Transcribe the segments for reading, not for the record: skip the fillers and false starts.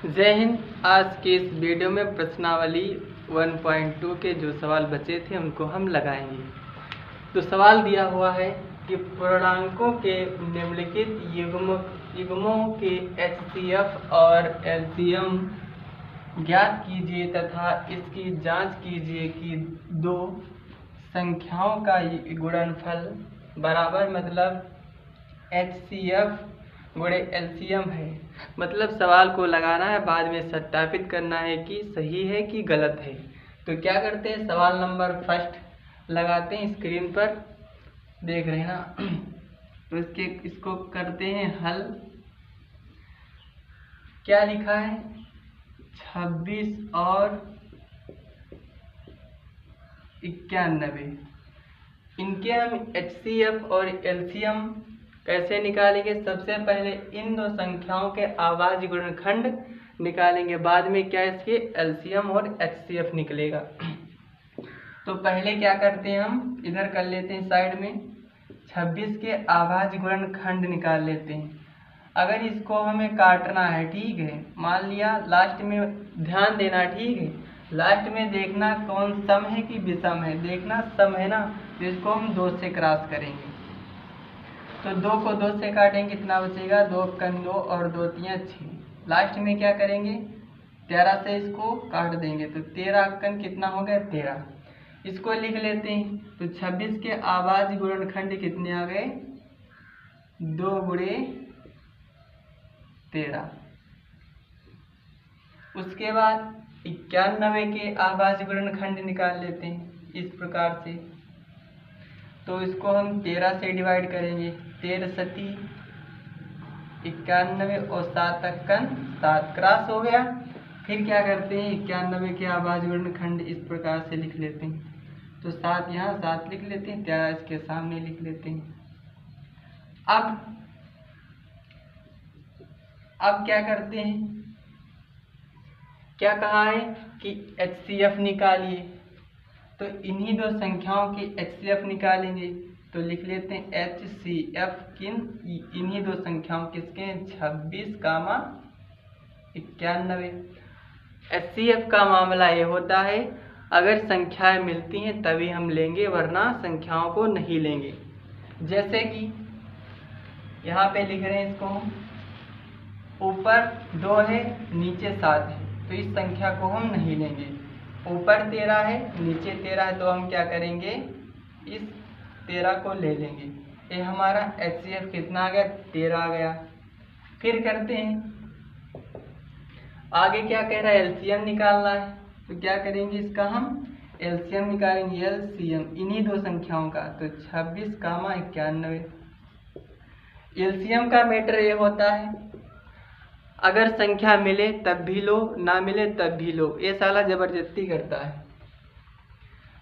जय हिंद। आज के इस वीडियो में प्रश्नावली 1.2 के जो सवाल बचे थे उनको हम लगाएंगे। तो सवाल दिया हुआ है कि पूर्णांकों के निम्नलिखित युग्मों के HCF और LCM ज्ञात कीजिए तथा इसकी जांच कीजिए कि दो संख्याओं का गुणनफल बराबर मतलब HCF गुणे LCM है। मतलब सवाल को लगाना है, बाद में सत्यापित करना है कि सही है कि गलत है। तो क्या करते हैं, सवाल नंबर फर्स्ट लगाते हैं, स्क्रीन पर देख रहे हैं ना। तो इसको करते हैं हल। क्या लिखा है, 26 और 91। इनके हम HCF और LCM कैसे निकालेंगे? सबसे पहले इन दो संख्याओं के अभाज्य गुणनखंड निकालेंगे, बाद में क्या इसके LCM और HCF निकलेगा। तो पहले क्या करते हैं, हम इधर कर लेते हैं साइड में 26 के अभाज्य गुणनखंड निकाल लेते हैं। अगर इसको हमें काटना है, ठीक है, मान लिया लास्ट में ध्यान देना, ठीक है, लास्ट में देखना कौन सम है कि विषम है। देखना सम है ना, तो इसको हम 2 से क्रॉस करेंगे। तो 2 को 2 से काटेंगे, कितना बचेगा, 2 कन 2 और 2 तियां 6। लास्ट में क्या करेंगे, 13 से इसको काट देंगे, तो 13 कन कितना हो गया, 13। इसको लिख लेते हैं। तो 26 के अभाज्य गुणनखंड कितने आ गए, 2 गुणे 13। उसके बाद 91 के अभाज्य गुणनखंड निकाल लेते हैं इस प्रकार से। तो इसको हम 13 से डिवाइड करेंगे, 13 सती 91 और 7 अक्कन 7 क्रॉस हो गया। फिर क्या करते हैं, 91 के अभाज्य गुणनखंड इस प्रकार से लिख लेते हैं। तो 7 यहाँ 7 लिख लेते हैं, 13 इसके सामने लिख लेते हैं। अब क्या करते हैं, क्या कहा है कि HCF निकालिए। तो इन्हीं दो संख्याओं की HCF निकालेंगे। तो लिख लेते हैं HCF किन इन्हीं दो संख्याओं किसके, 26, 91। HCF का मामला ये होता है, अगर संख्याएं मिलती हैं तभी हम लेंगे, वरना संख्याओं को नहीं लेंगे। जैसे कि यहाँ पे लिख रहे हैं, इसको हम ऊपर 2 है नीचे 7 है, तो इस संख्या को हम नहीं लेंगे। ऊपर 13 है नीचे 13 है, तो हम क्या करेंगे, इस 13 को ले लेंगे। ये हमारा HCF कितना आ गया, 13 आ गया। फिर करते हैं आगे, क्या कह रहा है, LCM निकालना है। तो क्या करेंगे, इसका हम LCM निकालेंगे, LCM इन्हीं दो संख्याओं का। तो 26, 91। LCM का मैटर ये होता है, अगर संख्या मिले तब भी लो, ना मिले तब भी लो। ये साला जबरदस्ती करता है।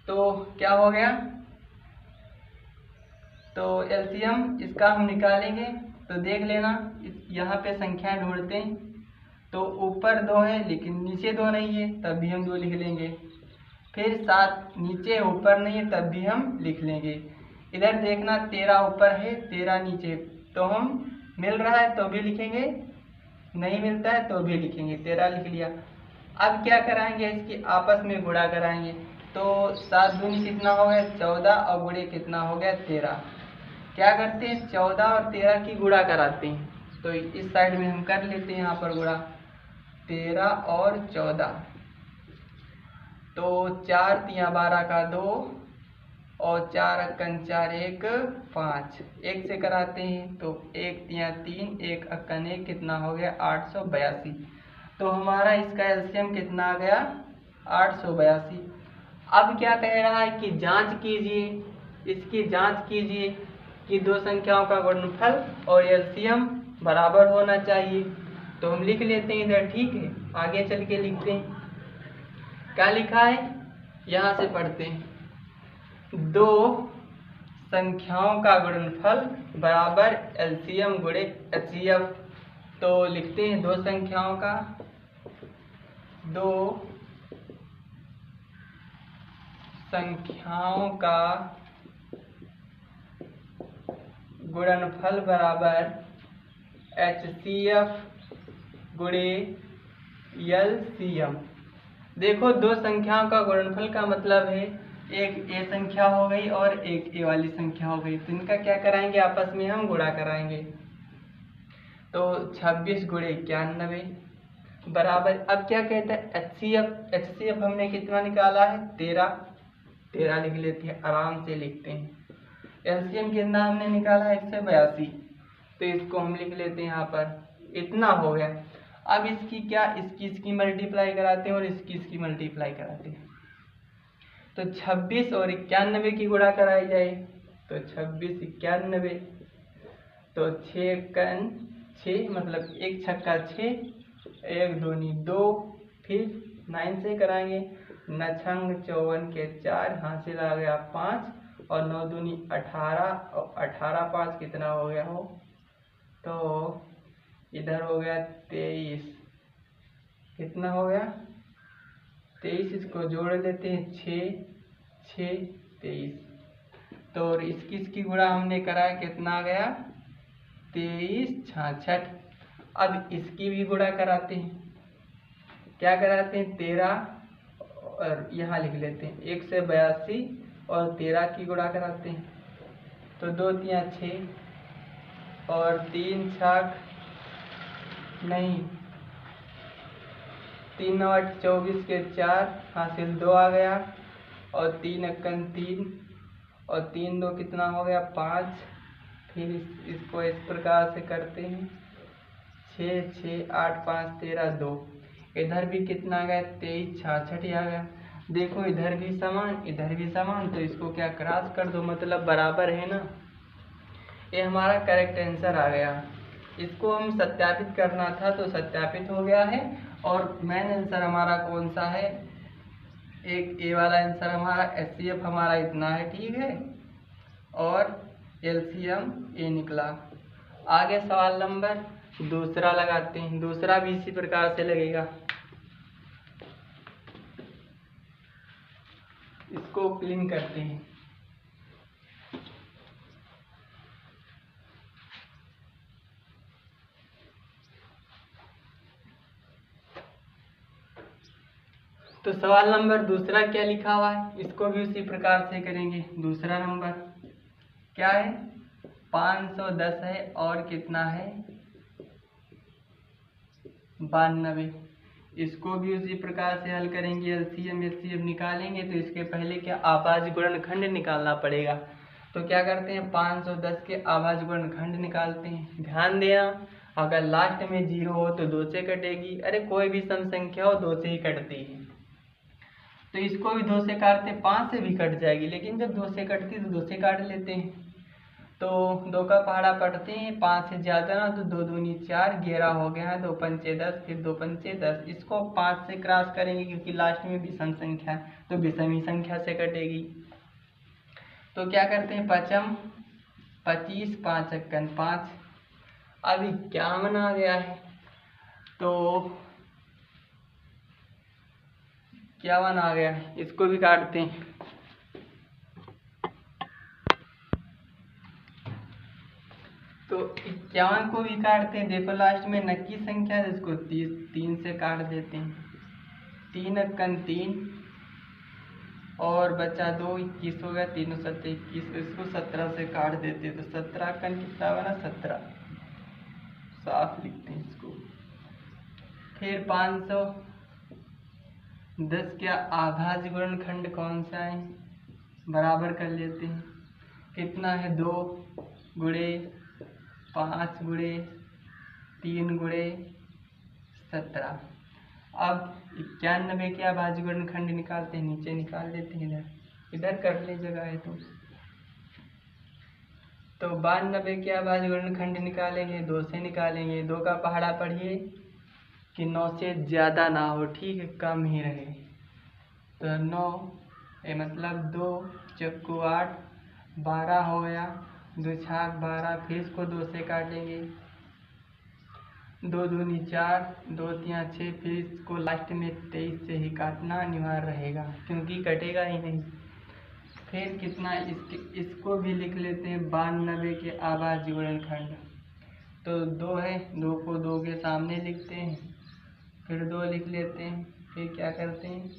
तो क्या हो गया, तो LCM इसका हम निकालेंगे। तो देख लेना, यहाँ पे संख्या ढूंढते हैं। तो ऊपर 2 है लेकिन नीचे 2 नहीं है, तब भी हम 2 लिख लेंगे। फिर 7 नीचे ऊपर नहीं है, तब भी हम लिख लेंगे। इधर देखना 13 ऊपर है 13 नीचे, तो हम मिल रहा है तो भी लिखेंगे, नहीं मिलता है तो भी लिखेंगे। 13 लिख लिया। अब क्या कराएंगे, इसकी आपस में गुणा कराएंगे। तो 7 दूनी कितना हो गया, 14 और गुणे कितना हो गया, 13। क्या करते हैं, 14 और 13 की गुणा कराते हैं। तो इस साइड में हम कर लेते हैं, यहाँ पर गुणा 13 और 14। तो 4 तियां 12 का 2 और 4 अक्कन 4 1 5, 1 से कराते हैं। तो 1 तियां 3 1 अक्कन 1 कितना हो गया, 882। तो हमारा इसका LCM कितना आ गया, 882। अब क्या कह रहा है कि जांच कीजिए, इसकी जांच कीजिए कि दो संख्याओं का गुणनफल और LCM बराबर होना चाहिए। तो हम लिख लेते हैं इधर, ठीक है। आगे चल के लिखते हैं, क्या लिखा है, यहाँ से पढ़ते हैं। दो संख्याओं का गुणनफल बराबर LCM गुणे HCF। तो लिखते हैं दो संख्याओं का गुणनफल बराबर HCF गुणे LCM। देखो, दो संख्याओं का गुणनफल का मतलब है एक ए संख्या हो गई और एक ए वाली संख्या हो गई, तो इनका क्या कराएंगे, आपस में हम गुणा कराएंगे। तो 26 गुणे 91 बराबर, अब क्या कहते हैं HCF हमने कितना निकाला है 13 लिख लेते हैं, आराम से लिखते हैं। LCM कितना हमने निकाला है 182, तो इसको हम लिख लेते हैं यहाँ पर, इतना हो गया। अब इसकी मल्टीप्लाई कराते हैं और इसकी मल्टीप्लाई कराते हैं। तो 26 और 91 की गुणा कराई जाए, तो 26 91, तो 6 मतलब 1 छक्का 6, 1 दूनी 2, फिर 9 से कराएंगे, 9 छंग 54 के 4, हासिल आ गया 5, और 9 दूनी 18, और 18 5 कितना हो गया हो, तो इधर हो गया 23, कितना हो गया 23, इसको जोड़ लेते हैं 6 6 23, तो इसकी गुणा हमने कराया, कितना आ गया 23 66। अब इसकी भी गुणा कराते हैं, क्या कराते हैं 13, और यहाँ लिख लेते हैं 1 से 82 और 13 की गुणा कराते हैं, तो 2 3 6 और 3 छक नहीं 3 9 24 के 4, हासिल 2 आ गया, और 3 एकन 3, और 3 2 कितना हो गया 5। फिर इसको इस प्रकार से करते हैं, 6 6 8 5 13 2, इधर भी कितना आ गया 23 66 आ गया। देखो, इधर भी समान, तो इसको क्या क्रॉस कर दो, मतलब बराबर है ना। ये हमारा करेक्ट आंसर आ गया। इसको हम सत्यापित करना था, तो सत्यापित हो गया है। और मेन आंसर हमारा कौन सा है, एक ए वाला आंसर हमारा HCF हमारा इतना है, ठीक है, और LCM ए निकला। आगे सवाल नंबर दूसरा लगाते हैं, दूसरा भी इसी प्रकार से लगेगा। इसको क्लीन करते हैं। तो सवाल नंबर दूसरा क्या लिखा हुआ है, इसको भी उसी प्रकार से करेंगे। दूसरा नंबर क्या है 510 है, और कितना है 92, इसको भी उसी प्रकार से हल करेंगे। LCM HCF निकालेंगे, तो इसके पहले क्या आभाज्य गुणनखंड निकालना पड़ेगा। तो क्या करते हैं 510 के आभाज्य गुणनखंड निकालते हैं। ध्यान देना, अगर लास्ट में 0 हो तो 2 से कटेगी, अरे कोई भी सम संख्या हो 2 से ही कटती है, तो इसको भी 2 से काटते, 5 से भी कट जाएगी, लेकिन जब 2 से कटती है तो 2 से काट लेते हैं। तो 2 का पहाड़ा पढ़ते हैं, 5 से ज़्यादा ना, तो 2 दूनी 4, 11 हो गया है, 2 पंचे 10, फिर 2 पंचे 10, इसको 5 से क्रॉस करेंगे क्योंकि लास्ट में विषम संख्या है, तो विषमी संख्या से कटेगी। तो क्या करते हैं 5 25 5 एकन 5, अब 51 आ गया है, तो 51 आ गया है, इसको भी काटते हैं। तो 51 को भी काटते हैं। देखो, लास्ट में नक्की संख्या है, इसको 3 से काट देते हैं, 3 एकन 3, और बचा 2 21 हो गया, 3 7 21, इसको 17 से काट देते हैं, तो 17 एकन कितना बना 17, साफ लिखते हैं इसको। फिर 510 क्या आभाज्य गुणनखंड कौन सा है, बराबर कर लेते हैं, कितना है 2 गुणे 5 गुणे 3 गुणे 17। अब 91 के अभाज्य गुणनखंड निकालते हैं, नीचे निकाल लेते हैं, इधर कर ले, जगह है तो 92 के अभाज्य गुणनखंड निकालेंगे, 2 से निकालेंगे। 2 का पहाड़ा पढ़िए कि 9 से ज़्यादा ना हो, ठीक है, कम ही रहे, तो 9 मतलब 2 चक्कू 8, 12 हो गया, 2 छाक 12, फिर इसको 2 से काटेंगे, 2 दूनी 4, 2 3 6, फिर इसको लास्ट में 23 से ही काटना अनिवार्य रहेगा क्योंकि कटेगा ही नहीं। फिर कितना इसको भी लिख लेते हैं 92 के अभाज्य गुणनखंड, तो 2 है, 2 को 2 के सामने लिखते हैं, फिर 2 लिख लेते हैं, फिर क्या करते हैं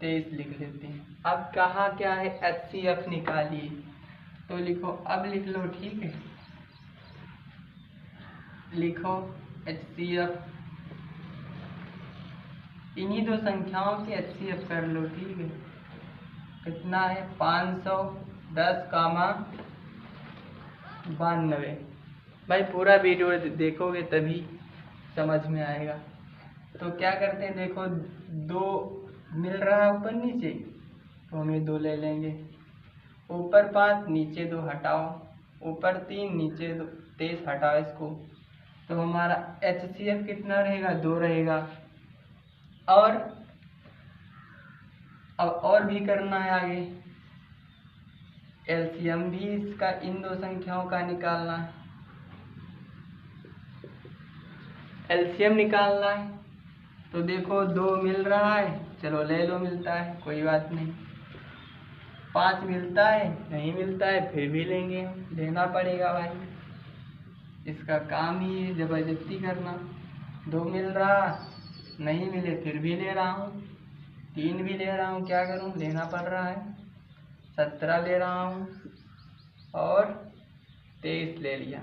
23 लिख लेते हैं। अब कहा क्या है HCF निकालिए, तो लिखो, अब लिख लो, ठीक है, लिखो HCF, इन्हीं 2 संख्याओं के HCF कर लो, ठीक है। कितना है 510,92। भाई पूरा वीडियो देखोगे तभी समझ में आएगा। तो क्या करते हैं, देखो 2 मिल रहा है ऊपर नीचे, तो हम ये 2 ले लेंगे। ऊपर 5 नीचे 2 हटाओ, ऊपर 3 नीचे 2 23 हटाओ इसको, तो हमारा HCF कितना रहेगा 2 रहेगा। और अब और भी करना है आगे, LCM भी इसका इन 2 संख्याओं का निकालना है। LCM निकालना है तो देखो 2 मिल रहा है, चलो ले लो, मिलता है कोई बात नहीं। 5 मिलता है, नहीं मिलता है फिर भी लेंगे, लेना पड़ेगा भाई, इसका काम ही है जबरदस्ती करना। 2 मिल रहा, नहीं मिले फिर भी ले रहा हूँ, 3 भी ले रहा हूँ, क्या करूँ, लेना पड़ रहा है। 17 ले रहा हूँ और 23 ले लिया।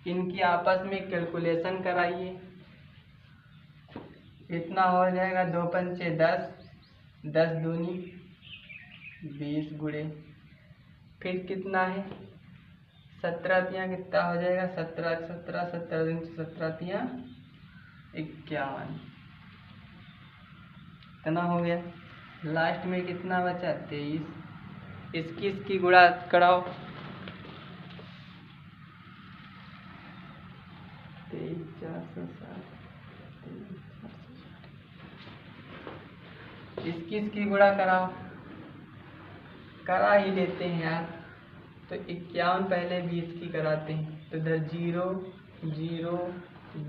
इनकी आपस में कैलकुलेशन कराइए, इतना हो जाएगा 2 पंचे 10, 10 दूनी 20 गुणे, फिर कितना है 17 तियाँ कितना हो जाएगा, 17 17 17 दूनी 17 तियाँ 51, इतना हो गया। लास्ट में कितना बचा 23, इसकी गुणा कराओ, 23 460, इसकी गुणा कराओ, करा ही लेते हैं यार। तो 51 पहले 20 की कराते हैं, तो इधर 0 0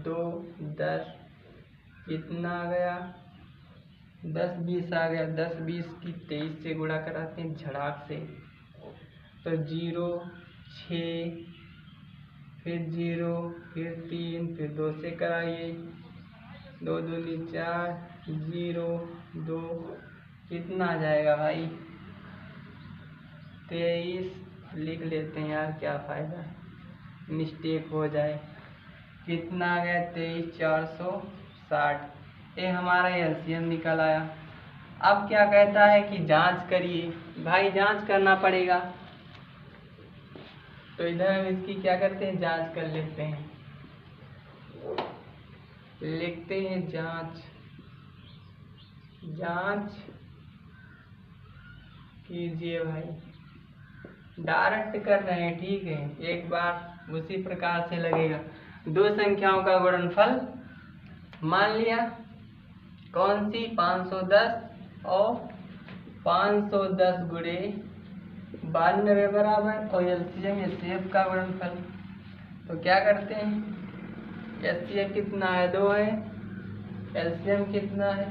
2 10 कितना आ गया 10 20 आ गया। 10 20 की 23 से गुणा कराते हैं झड़ाक से, तो 0 6 फिर 0 फिर 3 फिर 2 से कराइए, 2 दूनी 4 0 2 कितना आ जाएगा भाई 23 लिख लेते हैं यार, क्या फ़ायदा मिस्टेक हो जाए। कितना आ गया 23 460, ये हमारा LCM निकल आया। अब क्या कहता है कि जांच करिए, भाई जांच करना पड़ेगा, तो इधर हम इसकी क्या करते हैं जांच कर लेते हैं, लिखते हैं जांच, जांच कीजिए भाई, डायरेक्ट कर रहे हैं, ठीक है, एक बार उसी प्रकार से लगेगा। 2 संख्याओं का गुणनफल मान लिया, कौन सी 510 और 510 गुणे 92 बराबर, और LCM HCF का गुणनफल। तो क्या करते हैं, HCF कितना है 2 है, LCM कितना है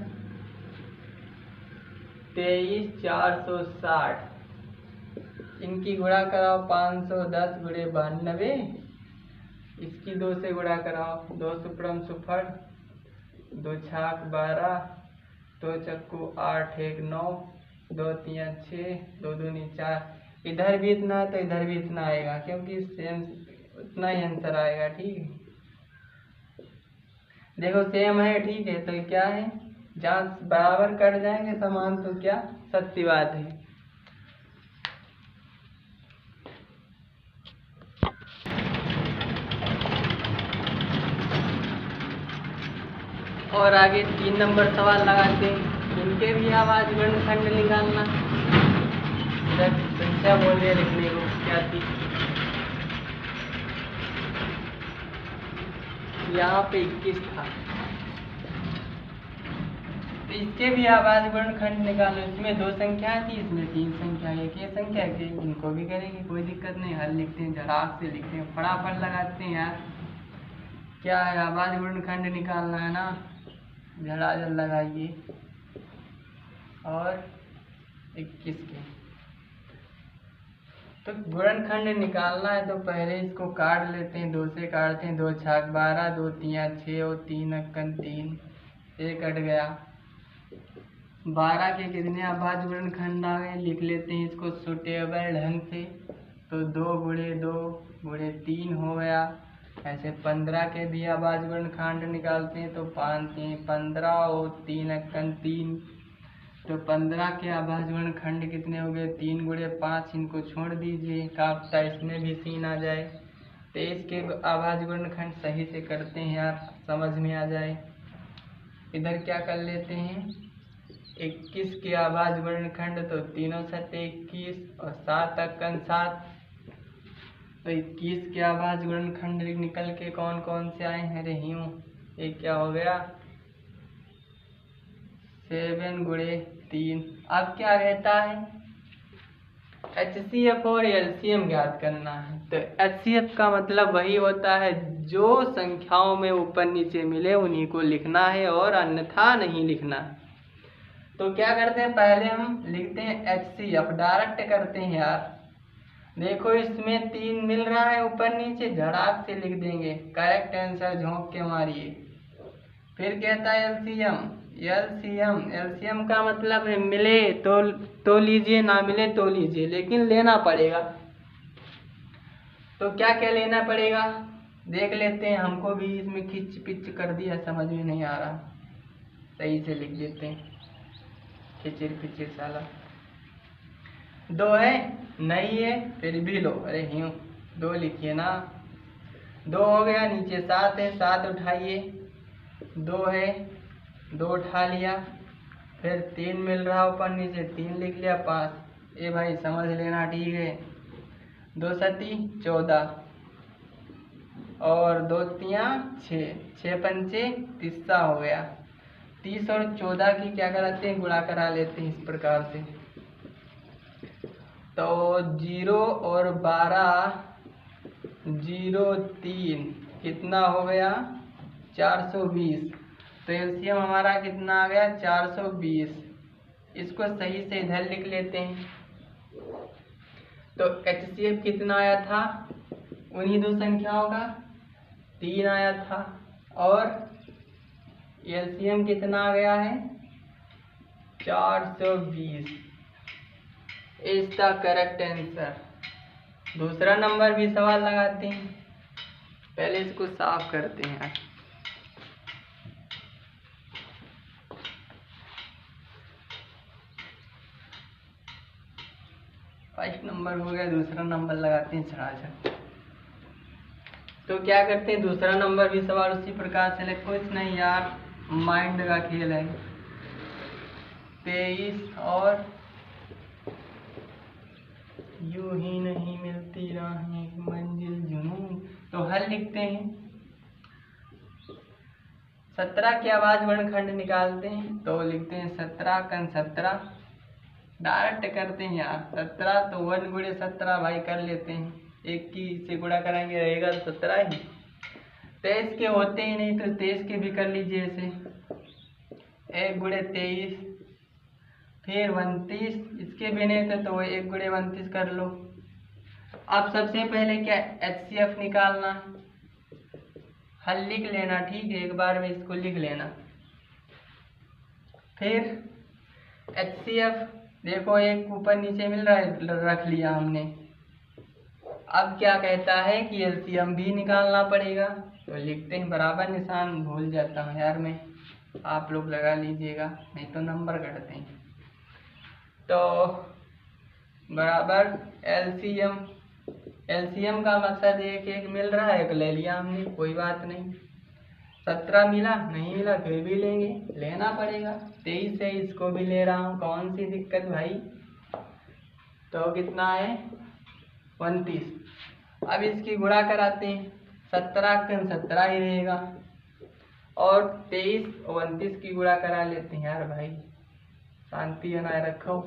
23 460, इनकी गुणा कराओ 510 गुणे 92, इसकी 2 से गुणा कराओ, 2 सुपरम सुफर 2 छाक 12 2 चक्कू 8 1 9 2 3 6 2 दूनी 4, इधर भी इतना है तो इधर भी इतना आएगा, क्योंकि सेम उतना ही आंसर आएगा, ठीक है। देखो सेम है, ठीक है, तो क्या है जांच बराबर कट जाएंगे समान, तो क्या सत्य बात है। और आगे 3 नंबर सवाल लगाते हैं, इनके भी आवाज वर्णखंड निकालना। संख्या बोल दिया लिखने को, क्या थी यहाँ पे 21 था, तो इसके भी आवाज वर्णखंड निकालो। इसमें 2 संख्या थी, इसमें 3 संख्या, एक ये संख्या के, इनको भी करेंगे, कोई दिक्कत नहीं, हल लिखते हैं झड़ाक से लिखते हैं, फटाफट लगाते हैं यार। क्या है आवाज वर्णखंड निकालना है ना, झड़ाझड़ लगाइए। और 21 के तो गुणनखंड निकालना है, तो पहले इसको काट लेते हैं, 2 से काटते हैं, 2 छाक 12 2 3 6 और 3 अक्कन 3, ये कट गया। 12 के कितने अभाज्य वर्णखंड आ गए, लिख लेते हैं इसको सुटेबल ढंग से। तो 2 गुणे 2 गुणे 3 हो गया। ऐसे 15 के भी अभाज्य वर्णखंड निकालते हैं तो 5 3 15 और 3 अक्कन 3। तो 15 के अभाज्य वर्णखंड कितने हो गए, 3 गुणे 5। इनको छोड़ दीजिए, काफता इसमें भी 3 आ जाए। 23 के अभाज्य वर्णखंड सही से करते हैं यार, समझ में आ जाए। इधर क्या कर लेते हैं, 21 के अभाज्य वर्णखंड, तो 3 7 21 और 7 अक्कन 7। तो 21 के अभाज्य वर्णखंड निकल के कौन कौन से आए हैं, रही हूँ। एक क्या हो गया, 7 गुणे 3। अब क्या रहता है, HCF और LCM ज्ञात करना है। तो HCF का मतलब वही होता है जो संख्याओं में ऊपर नीचे मिले उन्हीं को लिखना है और अन्यथा नहीं लिखना है। तो क्या करते हैं, पहले हम लिखते हैं HCF, डायरेक्ट करते हैं यार। देखो इसमें 3 मिल रहा है ऊपर नीचे, झड़ाक से लिख देंगे, करेक्ट आंसर झोंक के मारिए। फिर कहता है LCM का मतलब है मिले तो लीजिए, ना मिले तो लीजिए, लेकिन लेना पड़ेगा। तो क्या क्या लेना पड़ेगा देख लेते हैं। हमको भी इसमें खिच पिच कर दिया, समझ में नहीं आ रहा, सही से लिख देते हैं, खिचिर पिचिर साला। 2 है, नहीं है, फिर भी लो, अरे ह्यूँ 2 लिखिए ना। 2 हो गया, नीचे 7 है, 7 उठाइए। 2 है, 2 उठा लिया। फिर 3 मिल रहा ऊपर नीचे, 3 लिख लिया। 5, ए भाई समझ लेना, ठीक है। 2 सती 14 और 2 तियाँ 6, 6 पंचे 30 हो गया। 30 और 14 की क्या कराते हैं, गुणा करा लेते हैं इस प्रकार से। तो 0 और 12 0 3 कितना हो गया, 420। तो एलसीएम हमारा कितना आ गया, 420। इसको सही से इधर लिख लेते हैं। तो HCF कितना आया था, उन्हीं 2 संख्याओं का 3 आया था। और एलसीएम कितना आ गया है, 420 इज द करेक्ट आंसर। दूसरा नंबर भी सवाल लगाते हैं, पहले इसको साफ करते हैं। फर्स्ट नंबर हो गया, दूसरा नंबर लगाते हैं छड़ाछड़। तो क्या करते हैं, दूसरा नंबर भी सवाल उसी प्रकार से लिखो, कुछ नहीं यार, माइंड का खेल है। 23 और यूं ही नहीं मिलती राहें मंजिल जुनून। तो हल लिखते हैं। 17 के आवाज वर्णखंड निकालते हैं, तो लिखते हैं 17 कन 17, डायरेक्ट करते हैं यार। 17 तो 1 गुणे 17 भाई कर लेते हैं, एक की से गुणा कराएंगे रहेगा 17 ही। 23 के होते ही नहीं तो 23 के भी कर लीजिए ऐसे, 1 गुणे 23। फिर 29, इसके भी नहीं थे तो 1 गुणे 29 कर लो। अब सबसे पहले क्या, HCF निकालना, हल लिख लेना, ठीक है, एक बार में इसको लिख लेना। फिर HCF देखो, एक ऊपर नीचे मिल रहा है, रख लिया हमने। अब क्या कहता है कि LCM भी निकालना पड़ेगा, तो लिखते हैं बराबर निशान, भूल जाता हूँ यार मैं, आप लोग लगा लीजिएगा नहीं तो नंबर कटते हैं। तो बराबर LCM का मकसद एक मिल रहा है, एक ले लिया हमने, कोई बात नहीं। 17 मिला, नहीं मिला फिर भी लेंगे, लेना पड़ेगा। 23 है, इसको भी ले रहा हूँ, कौन सी दिक्कत भाई। तो कितना है, 29। अब इसकी गुणा कराते हैं, 17 कन 17 ही रहेगा, और 23 और 29 की गुणा करा लेते हैं यार भाई, शांति बनाए रखो।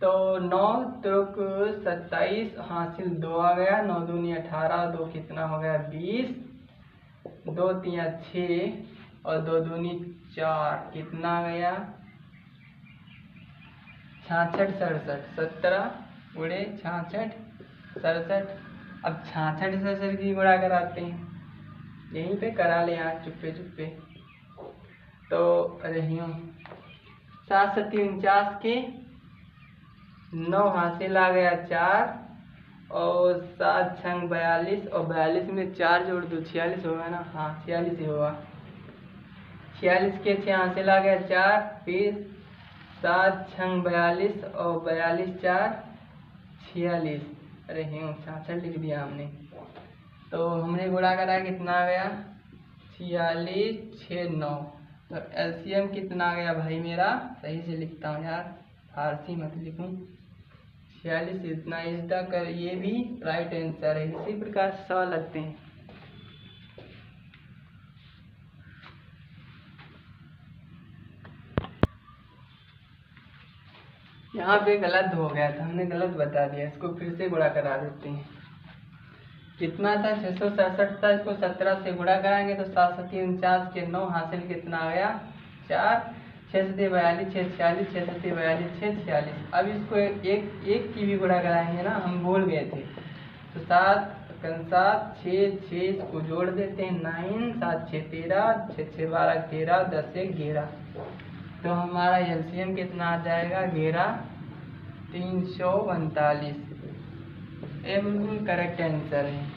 तो 9 त्रुक 27 हासिल 2 आ गया, 9 दूनी 18, 2 कितना हो गया 20, 2 तिया 6 और 2 दूनी 4, कितना गया 66 67, 17 गुणे 66 67। अब 66 67 की गुणा कराते हैं, यहीं पे करा ले यार, चुप्पे चुप्पे। तो अरे यूँ 7 सत्ती 49 के 9 हासिल आ गया 4 और 7 छंग 42 और 42 में 4 जोड़ दो 46 होगा ना। हाँ 46 ही होगा। 46 के 6 हासिल आ गया 4, फिर 7 छंग 42 और 42 4 46। अरे हाँ 66 लिख दिया हमने। तो हमने गुणा करा कितना आ गया 46 6 9। तो एलसीएम कितना आ गया भाई मेरा, सही से लिखता हूँ यार, फारसी मत लिखूँ। 46 इतना इसका कर, ये भी राइट आंसर है। इसी प्रकार से सवाल लगते हैं। यहाँ पे गलत हो गया था, हमने गलत बता दिया, इसको फिर से गुणा करा देते हैं। कितना था 667 था, इसको 17 से गुणा कराएंगे तो 7 सत्ती 49 के 9 हासिल कितना आ गया 4, 6 सत्ती 42 6 46 6 सत्ती 42 6 46। अब इसको एक की भी गुणा कराएंगे ना, हम भूल गए थे। तो 7 6 6 इसको जोड़ देते हैं 9 7 6 13 6 6 12 13 10 1 11। तो हमारा एलसीएम कितना आ जाएगा 11 339। ये बिल्कुल करेक्ट आंसर है।